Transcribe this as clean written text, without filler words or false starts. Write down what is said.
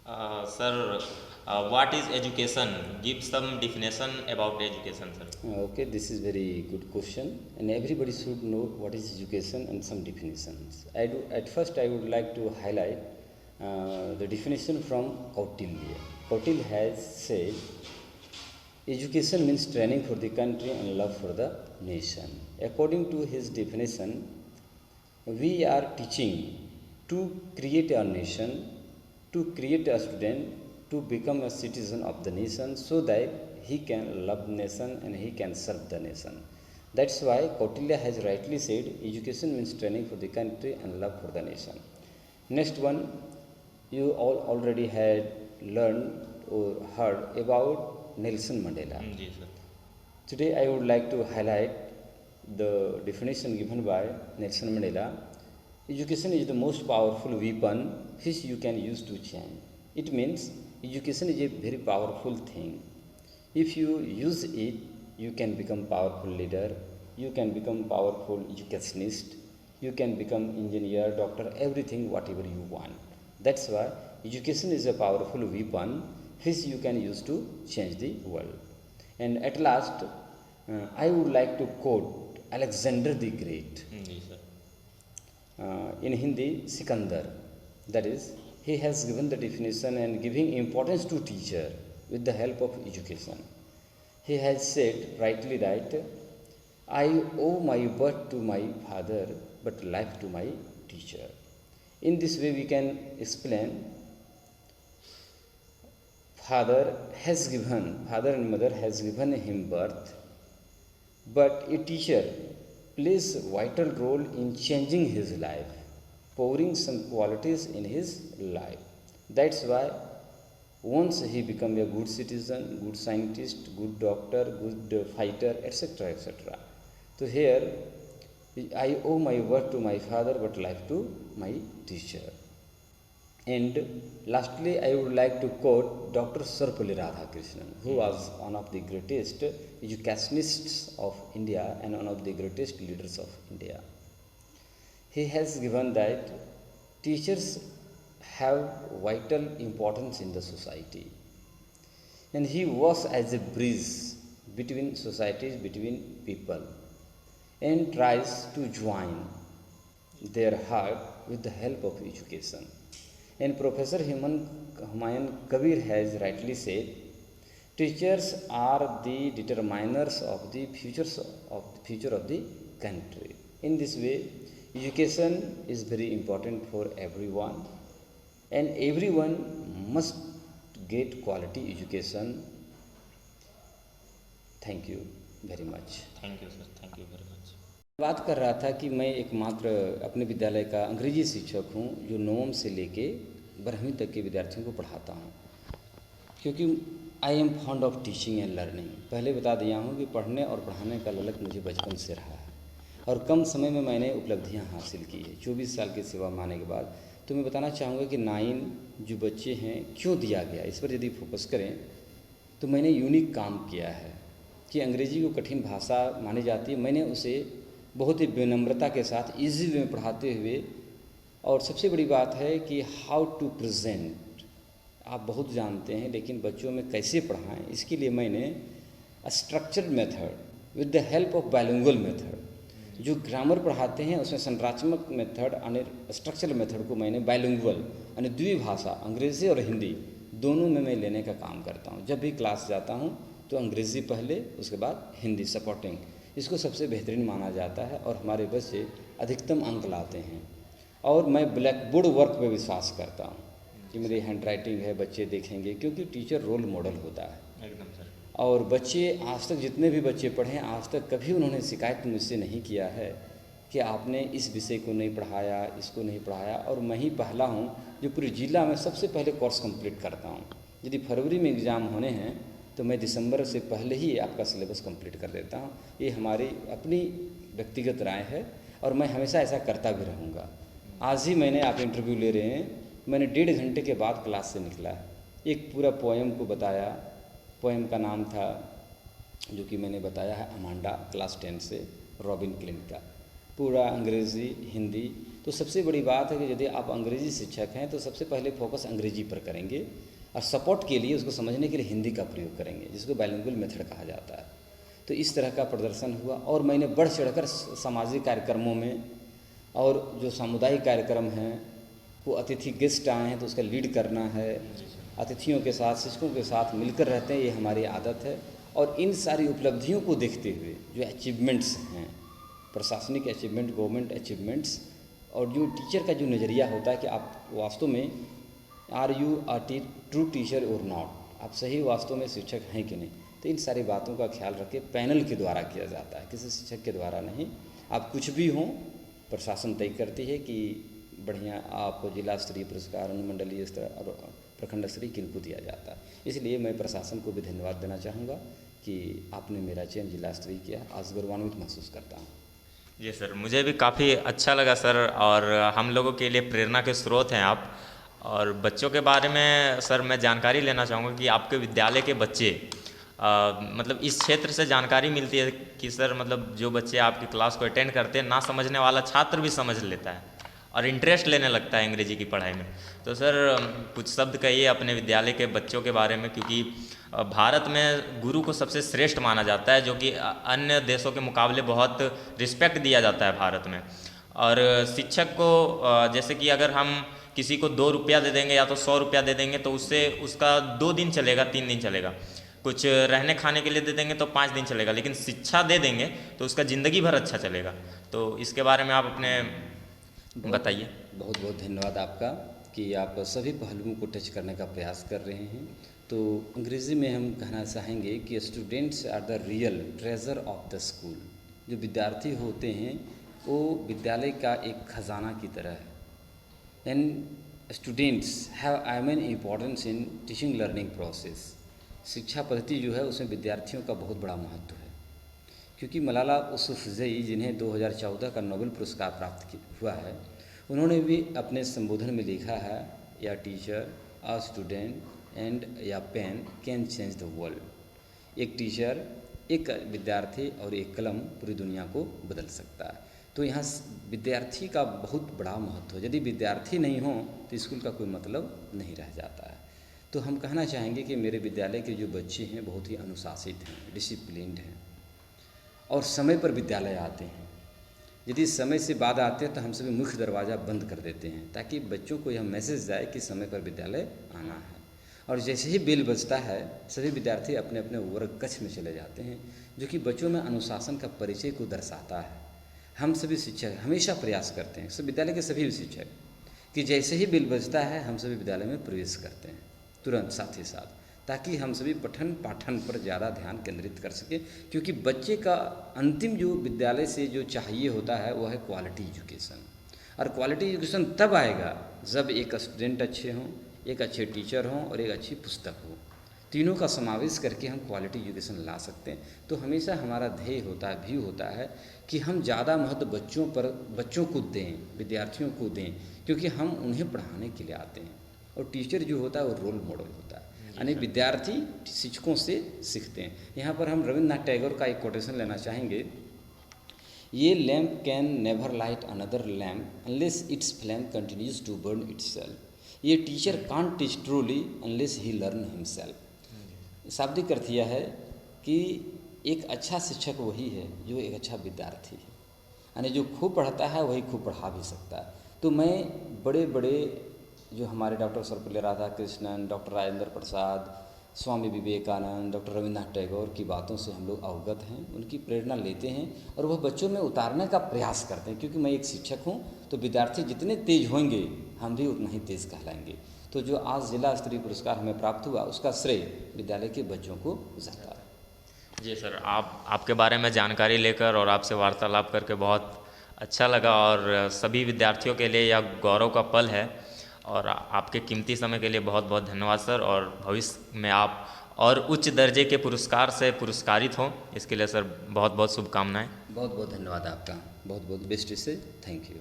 Sir, what is education? Give some definition about education, sir. Okay, this is very good question, and everybody should know what is education and some definitions. At first, I would like to highlight the definition from Kautilya. Kautilya has said, education means training for the country and love for the nation. According to his definition, we are teaching to create a nation, to create a student, to become a citizen of the nation so that he can love nation and he can serve the nation. That's why Kautilya has rightly said education means training for the country and love for the nation. Next one, you all already had learned or heard about Nelson Mandela. Ji, sir. Today I would like to highlight the definition given by Nelson Mandela. Education is the most powerful weapon which you can use to change. It means education is a very powerful thing. If you use it, you can become powerful leader, you can become powerful educationist, you can become engineer, doctor, everything whatever you want. That's why education is a powerful weapon which you can use to change the world. And at last, I would like to quote Alexander the Great. Ji, sir. In Hindi, Sikandar. That is, he has given the definition and giving importance to teacher with the help of education. He has said, rightly right, I owe my birth to my father, but life to my teacher. In this way, we can explain father and mother has given him birth, but a teacher plays a vital role in changing his life, pouring some qualities in his life. That's why once he become a good citizen, good scientist, good doctor, good fighter, etc., etc. So here, I owe my work to my father, but life to my teacher. And lastly, I would like to quote Dr. Sarvepalli Radhakrishnan, who was one of the greatest educationists of India and one of the greatest leaders of India. He has given that teachers have vital importance in the society, and he works as a bridge between societies, between people, and tries to join their heart with the help of education. And Professor Humayun Kabir has rightly said, teachers are the determiners of the future of the country. In this way, education is very important for everyone, and everyone must get quality education. Thank you very much. Thank you, sir. Thank you very much. बात कर रहा था कि मैं एकमात्र अपने विद्यालय का अंग्रेजी शिक्षक हूं जो नवम से लेके 12वीं तक के विद्यार्थियों को पढ़ाता हूं, क्योंकि I am fond of teaching and learning. पहले बता दिया हूं कि पढ़ने और पढ़ाने का ललक मुझे बचपन से रहा है और कम समय में मैंने उपलब्धियां हासिल की है 24 साल की सेवा में आने के बाद। तो मैं बताना चाहूँगा कि 9 जो बच्चे हैं क्यों दिया गया, इस पर यदि फोकस करें तो मैंने यूनिक काम किया है कि अंग्रेज़ी को कठिन भाषा मानी जाती है, मैंने उसे बहुत ही विनम्रता के साथ ईजी वे में पढ़ाते हुए, और सबसे बड़ी बात है कि हाउ टू प्रेजेंट आप बहुत जानते हैं, लेकिन बच्चों में कैसे पढ़ाएं, इसके लिए मैंने structured method with the help of bilingual method, जो ग्रामर पढ़ाते हैं उसमें संरचनात्मक मेथड और स्ट्रक्चरल मेथड को मैंने बाइलिंगुअल यानी द्विभाषा अंग्रेज़ी और हिंदी दोनों में मैं लेने का काम करता हूँ। जब भी क्लास जाता हूँ तो अंग्रेज़ी पहले, उसके बाद हिंदी सपोर्टिंग, इसको सबसे बेहतरीन माना जाता है और हमारे बच्चे अधिकतम अंक लाते हैं। और मैं ब्लैक बोर्ड वर्क पे विश्वास करता हूँ कि मेरी हैंड राइटिंग है, बच्चे देखेंगे, क्योंकि टीचर रोल मॉडल होता है। एकदम सर। और बच्चे आज तक जितने भी बच्चे पढ़े हैं, आज तक कभी उन्होंने शिकायत मुझसे नहीं किया है कि आपने इस विषय को नहीं पढ़ाया, इसको नहीं पढ़ाया। और मैं ही पहला हूँ जो पूरे जिला में सबसे पहले कोर्स कंप्लीट करता हूँ। यदि फरवरी में एग्ज़ाम होने हैं तो मैं दिसंबर से पहले ही आपका सिलेबस कंप्लीट कर देता हूँ। ये हमारी अपनी व्यक्तिगत राय है और मैं हमेशा ऐसा करता भी रहूँगा। आज ही मैंने, आप इंटरव्यू ले रहे हैं, मैंने 1.5 घंटे के बाद क्लास से निकला, एक पूरा पोएम को बताया। पोएम का नाम था, जो कि मैंने बताया है, अमांडा, क्लास 10 से, रॉबिन क्लिंट का, पूरा अंग्रेज़ी हिंदी। तो सबसे बड़ी बात है कि यदि आप अंग्रेजी शिक्षक हैं तो सबसे पहले फोकस अंग्रेजी पर करेंगे और सपोर्ट के लिए उसको समझने के लिए हिंदी का प्रयोग करेंगे, जिसको बाइलिंगुअल मेथड कहा जाता है। तो इस तरह का प्रदर्शन हुआ और मैंने बढ़ चढ़कर सामाजिक कार्यक्रमों में और जो सामुदायिक कार्यक्रम हैं वो अतिथि गेस्ट आए हैं तो उसका लीड करना है, अतिथियों के साथ शिक्षकों के साथ मिलकर रहते हैं, ये हमारी आदत है। और इन सारी उपलब्धियों को देखते हुए जो अचीवमेंट्स हैं, प्रशासनिक अचीवमेंट, गवर्नमेंट अचीवमेंट्स, और जो टीचर का जो नज़रिया होता है कि आप वास्तव में are you a true teacher और नॉट, आप सही वास्तव में शिक्षक हैं कि नहीं, तो इन सारी बातों का ख्याल रख के पैनल के द्वारा किया जाता है, किसी शिक्षक के द्वारा नहीं। आप कुछ भी हों, प्रशासन तय करती है कि बढ़िया आपको जिला स्तरीय पुरस्कार, अनुमंडलीय स्तर और प्रखंड स्तरीय किनको दिया जाता है। इसलिए मैं प्रशासन को भी धन्यवाद देना चाहूँगा कि आपने मेरा चयन जिला स्तरीय किया, आज गौरवान्वित महसूस करता हूँ। जी सर, मुझे भी काफ़ी अच्छा लगा सर, और हम लोगों के लिए प्रेरणा के स्रोत हैं आप। और बच्चों के बारे में सर मैं जानकारी लेना चाहूँगा कि आपके विद्यालय के बच्चे मतलब इस क्षेत्र से जानकारी मिलती है कि सर मतलब जो बच्चे आपकी क्लास को अटेंड करते हैं, ना समझने वाला छात्र भी समझ लेता है और इंटरेस्ट लेने लगता है अंग्रेजी की पढ़ाई में। तो सर कुछ शब्द कहिए अपने विद्यालय के बच्चों के बारे में, क्योंकि भारत में गुरु को सबसे श्रेष्ठ माना जाता है, जो कि अन्य देशों के मुकाबले बहुत रिस्पेक्ट दिया जाता है भारत में। और शिक्षक को जैसे कि अगर हम किसी को 2 रुपया दे देंगे या तो 100 रुपया दे देंगे तो उससे उसका 2 दिन चलेगा, 3 दिन चलेगा। कुछ रहने खाने के लिए दे देंगे तो 5 दिन चलेगा, लेकिन शिक्षा दे देंगे तो उसका ज़िंदगी भर अच्छा चलेगा। तो इसके बारे में आप अपने बताइए। बहुत बहुत धन्यवाद आपका कि आप सभी पहलुओं को टच करने का प्रयास कर रहे हैं। तो अंग्रेज़ी में हम कहना चाहेंगे कि students are the real treasure of the school. जो विद्यार्थी होते हैं वो विद्यालय का एक खजाना की तरह है। And students have an importance in teaching learning process. शिक्षा पद्धति जो है उसमें विद्यार्थियों का बहुत बड़ा महत्व है, क्योंकि मलाला यूसुफ़ज़ई, जिन्हें 2014 का नोबेल पुरस्कार प्राप्त हुआ है, उन्होंने भी अपने संबोधन में लिखा है, या टीचर, अ स्टूडेंट एंड या pen can change the world. एक टीचर, एक विद्यार्थी और एक कलम पूरी दुनिया को बदल सकता है। तो यहाँ विद्यार्थी का बहुत बड़ा महत्व है। यदि विद्यार्थी नहीं हो तो स्कूल का कोई मतलब नहीं रह जाता है। तो हम कहना चाहेंगे कि मेरे विद्यालय के जो बच्चे हैं बहुत ही अनुशासित हैं, डिसिप्लिन्ड हैं और समय पर विद्यालय आते हैं। यदि समय से बाद आते हैं तो हम सभी मुख्य दरवाज़ा बंद कर देते हैं, ताकि बच्चों को यह मैसेज जाए कि समय पर विद्यालय आना है। और जैसे ही बेल बजता है सभी विद्यार्थी अपने अपने वर्ग कक्ष में चले जाते हैं, जो कि बच्चों में अनुशासन का परिचय को दर्शाता है। हम सभी शिक्षक हमेशा प्रयास करते हैं, सब विद्यालय के सभी शिक्षक, कि जैसे ही बेल बजता है हम सभी विद्यालय में प्रवेश करते हैं तुरंत साथ ही साथ, ताकि हम सभी पठन पाठन पर ज़्यादा ध्यान केंद्रित कर सकें। क्योंकि बच्चे का अंतिम जो विद्यालय से जो चाहिए होता है वह है क्वालिटी एजुकेशन। और क्वालिटी एजुकेशन तब आएगा जब एक स्टूडेंट अच्छे हों, एक अच्छे टीचर हों और एक अच्छी पुस्तक हो। तीनों का समावेश करके हम क्वालिटी एजुकेशन ला सकते हैं। तो हमेशा हमारा ध्येय होता है, व्यू होता है कि हम ज़्यादा महत्व बच्चों को दें, विद्यार्थियों को दें, क्योंकि हम उन्हें पढ़ाने के लिए आते हैं। और टीचर जो होता है वो रोल मॉडल होता है, यानी विद्यार्थी शिक्षकों से सीखते हैं। यहाँ पर हम रविन्द्रनाथ टैगोर का एक कोटेशन लेना चाहेंगे, ये lamp can never light another lamp unless its flame continues to burn itself. ये teacher can't teach truly unless he learn himself. शाब्दिक अर्थ यह है कि एक अच्छा शिक्षक वही है जो एक अच्छा विद्यार्थी है, यानी जो खूब पढ़ाता है वही खूब पढ़ा भी सकता है। तो मैं बड़े बड़े जो हमारे doctor Sarvepalli Radhakrishnan, doctor Rajendra Prasad, Swami Vivekananda, doctor Rabindranath Tagore की बातों से हम लोग अवगत हैं, उनकी प्रेरणा लेते हैं और वह बच्चों में उतारने का प्रयास करते हैं। क्योंकि मैं एक शिक्षक हूँ तो विद्यार्थी जितने तेज होंगे हम भी उतना ही तेज कहलाएंगे। तो जो आज जिला स्तरीय पुरस्कार हमें प्राप्त हुआ उसका श्रेय विद्यालय के बच्चों को जाता है। जी सर, आपके बारे में जानकारी लेकर और आपसे वार्तालाप करके बहुत अच्छा लगा, और सभी विद्यार्थियों के लिए यह गौरव का पल है। और आपके कीमती समय के लिए बहुत बहुत धन्यवाद सर, और भविष्य में आप और उच्च दर्जे के पुरस्कार से पुरस्कारित हों, इसके लिए सर बहुत बहुत शुभकामनाएं। बहुत बहुत धन्यवाद आपका, बहुत बहुत बेस्ट से, थैंक यू।